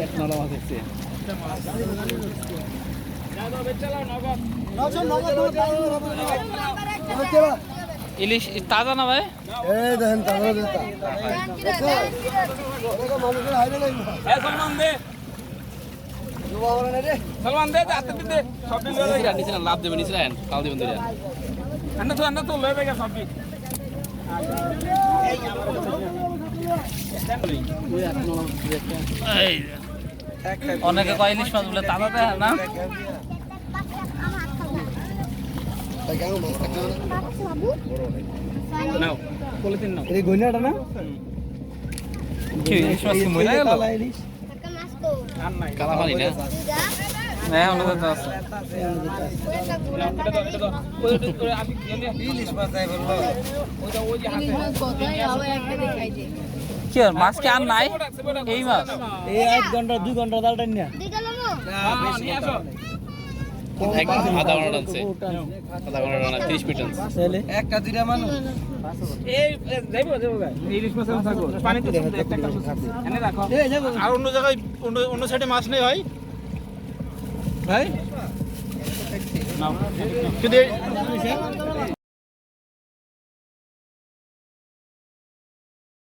এক নলা মাছ দেখছে ইলিশ তাজা না ভাই এই দেখেন তাজা সলমান দে হাতে দিতে সব দিন লয়ে নিচে নিচে লাভ দেবেন নিচে রাখেন কাল দেবেন দিলেন আন্না তো লয়ে গেছে সব দিন অনেকে কয় ইলিশ মাছ বলে তাজা দেয় না নাও পলিথিন নাও এই গইনাটা না কি ইলিশ মাছ কি মরে গেল কালা পানি না হ্যাঁ ওটা তো আছে ইলিশ মাছ আই বললো ওইটা ওই যে হাতে কি আর মাছ কি আর নাই এই মাছ এই 1 ঘন্টা 2 ঘন্টা জাল টান না বেশি আসো আধা ঘন্টা টানছে আধা ঘন্টা টানা 30 মিনিট টানছে তাহলে একটা দুইটা মানুষ এই যাইবো ভাই ইলিশ মাছ থাকো পানি তো একটা এনে রাখো এই যাবো আর অন্য জায়গায় অন্য সাইডে মাছ নেই ভাই ভাই নাও